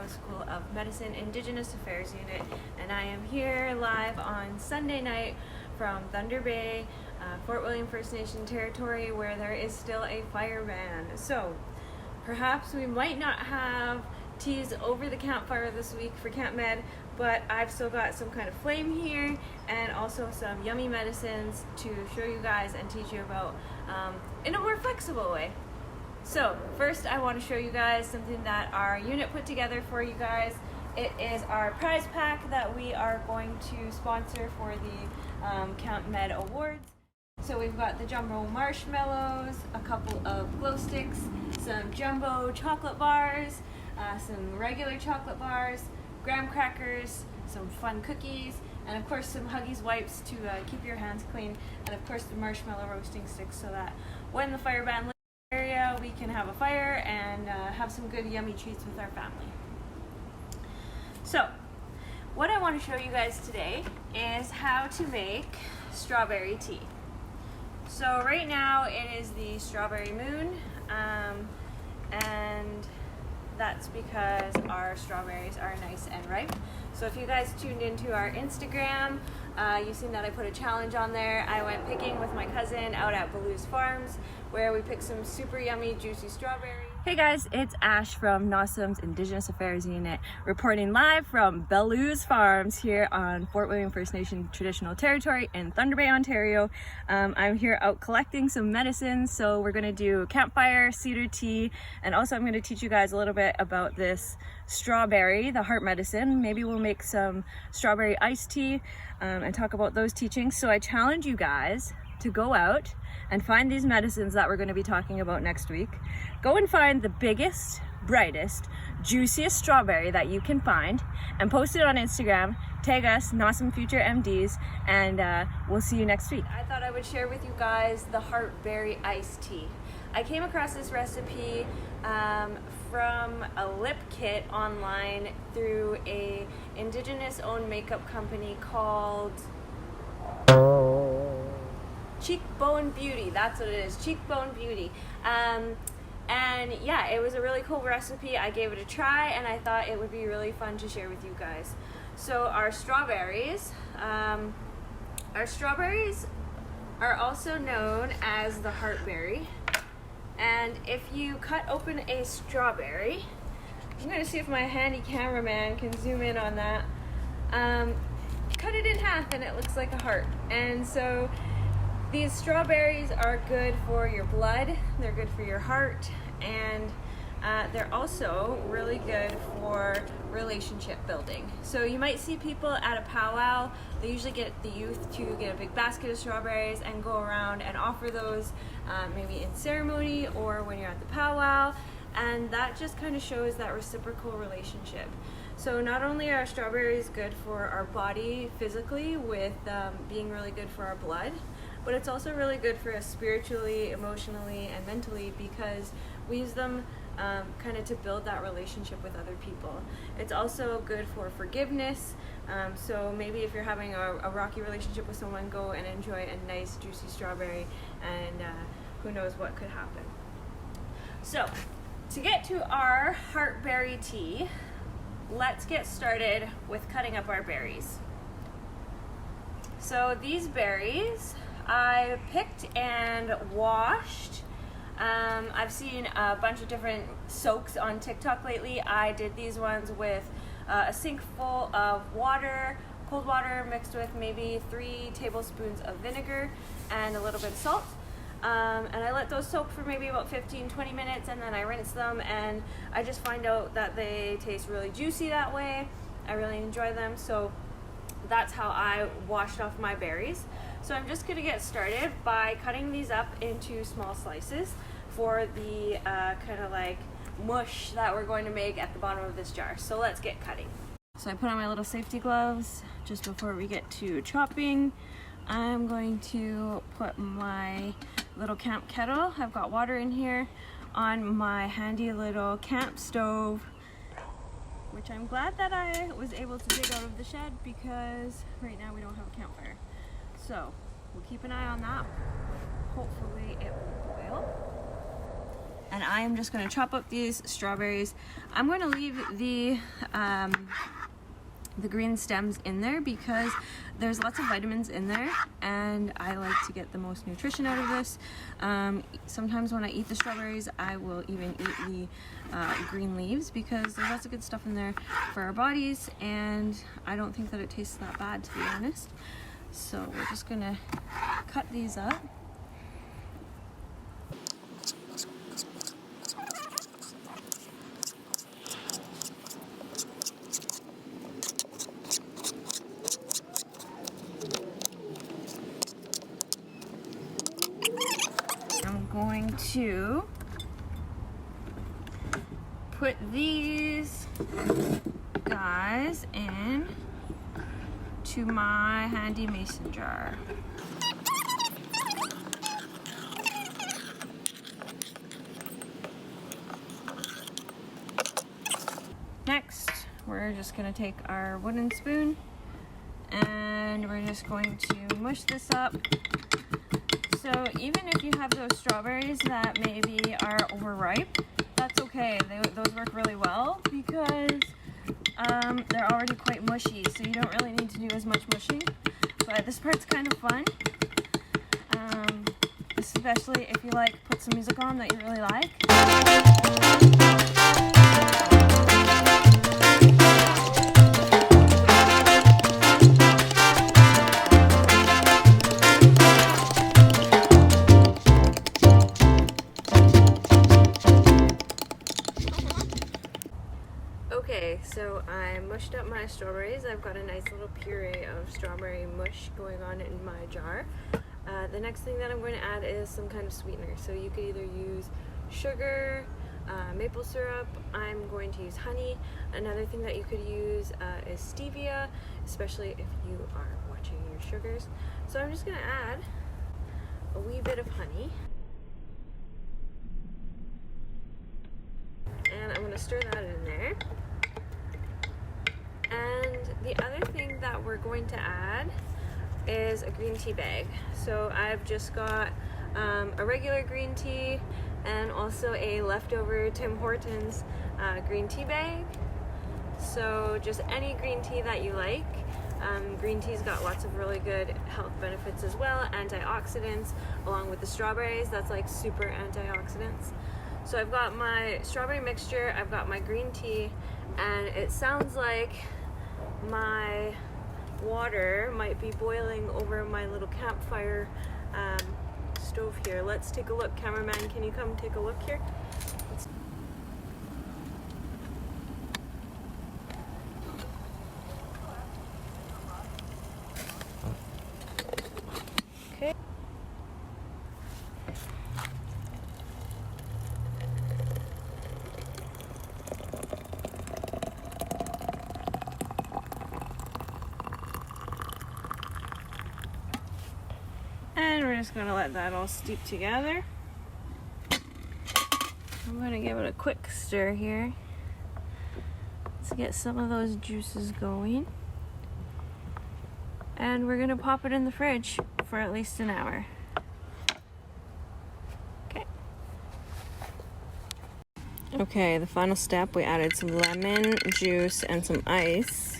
School of Medicine Indigenous Affairs Unit, and I am here live on Sunday night from Thunder Bay, Fort William First Nation territory, where there is still a fire ban. So perhaps we might not have teas over the campfire this week for Camp Med, but I've still got some kind of flame here and also some yummy medicines to show you guys and teach you about in a more flexible way. So first I want to show you guys something that our unit put together for you guys. It is our prize pack that we are going to sponsor for the Camp Med Awards. So we've got the jumbo marshmallows, a couple of glow sticks, some jumbo chocolate bars, some regular chocolate bars, graham crackers, some fun cookies, and of course some Huggies wipes to keep your hands clean, and of course the marshmallow roasting sticks so that when the fire ban lives in the area we can have a fire and have some good yummy treats with our family. So what I want to show you guys today is how to make strawberry tea. So right now it is the strawberry moon, and that's because our strawberries are nice and ripe. So if you guys tuned into our Instagram, you've seen that I put a challenge on there. I went picking with my cousin out at Baloo's Farms, where we picked some super yummy juicy strawberries. Hey guys, it's Ash from NOSM's Indigenous Affairs Unit, reporting live from Baloo's Farms here on Fort William First Nation traditional territory in Thunder Bay, Ontario. I'm here out collecting some medicines, so we're gonna do campfire, cedar tea, and also I'm gonna teach you guys a little bit about this strawberry, the heart medicine. Maybe we'll make some strawberry iced tea and talk about those teachings. So I challenge you guys to go out and find these medicines that we're going to be talking about next week. Go and find the biggest, brightest, juiciest strawberry that you can find and post it on Instagram. Tag us, NOSM Future MDs, and we'll see you next week. I thought I would share with you guys the heartberry iced tea. I came across this recipe from a lip kit online through a indigenous owned makeup company called Cheekbone Beauty. That's what it is, Cheekbone Beauty. And yeah, it was a really cool recipe. I gave it a try and I thought it would be really fun to share with you guys. So our strawberries are also known as the heartberry. And if you cut open a strawberry, I'm going to see if my handy cameraman can zoom in on that. Cut it in half and it looks like a heart. And so these strawberries are good for your blood, they're good for your heart, and they're also really good for relationship building. So you might see people at a powwow, they usually get the youth to get a big basket of strawberries and go around and offer those maybe in ceremony or when you're at the powwow, and that just kind of shows that reciprocal relationship. So not only are strawberries good for our body physically with being really good for our blood, but it's also really good for us spiritually, emotionally, and mentally because we use them kind of to build that relationship with other people. It's also good for forgiveness. So maybe if you're having a rocky relationship with someone, go and enjoy a nice juicy strawberry, and who knows what could happen. So to get to our heartberry tea, let's get started with cutting up our berries. So these berries I picked and washed. I've seen a bunch of different soaks on TikTok lately. I did these ones with a sink full of water, cold water mixed with maybe 3 tablespoons of vinegar and a little bit of salt. And I let those soak for maybe about 15-20 minutes, and then I rinse them, and I just find out that they taste really juicy that way. I really enjoy them, so that's how I washed off my berries. So I'm just gonna get started by cutting these up into small slices for the kind of like mush that we're going to make at the bottom of this jar. So let's get cutting. So I put on my little safety gloves just before we get to chopping. I'm going to put my little camp kettle, I've got water in here, on my handy little camp stove, which I'm glad that I was able to dig out of the shed because right now we don't have a campfire. So we'll keep an eye on that. Hopefully it will boil. and I am just going to chop up these strawberries. I'm going to leave the green stems in there because there's lots of vitamins in there, and I like to get the most nutrition out of this. Sometimes when I eat the strawberries, I will even eat the green leaves because there's lots of good stuff in there for our bodies, and I don't think that it tastes that bad, to be honest. So we're just gonna cut these up. I'm going to put these guys in to my handy mason jar. Next, we're just going to take our wooden spoon and we're just going to mush this up. So even if you have those strawberries that maybe are overripe, that's okay. Those work really well because they're already quite mushy, so you don't really need to do as much mushing. But this part's kind of fun, especially if you put some music on that you really like. Okay, so I mushed up my strawberries. I've got a nice little puree of strawberry mush going on in my jar. The next thing that I'm going to add is some kind of sweetener. So you could either use sugar, maple syrup. I'm going to use honey. Another thing that you could use is stevia, especially if you are watching your sugars. So I'm just going to add a wee bit of honey. And I'm going to stir that in there. And the other thing that we're going to add is a green tea bag. So I've just got a regular green tea and also a leftover Tim Hortons green tea bag. So just any green tea that you like. Green tea's got lots of really good health benefits as well, antioxidants, along with the strawberries. That's like super antioxidants. So I've got my strawberry mixture, I've got my green tea, and it sounds like my water might be boiling over my little campfire stove here. Let's take a look. Cameraman, can you come take a look here? Okay. And we're just going to let that all steep together. I'm going to give it a quick stir here. Let's get some of those juices going. And we're going to pop it in the fridge for at least an hour. Okay. Okay, the final step, we added some lemon juice and some ice.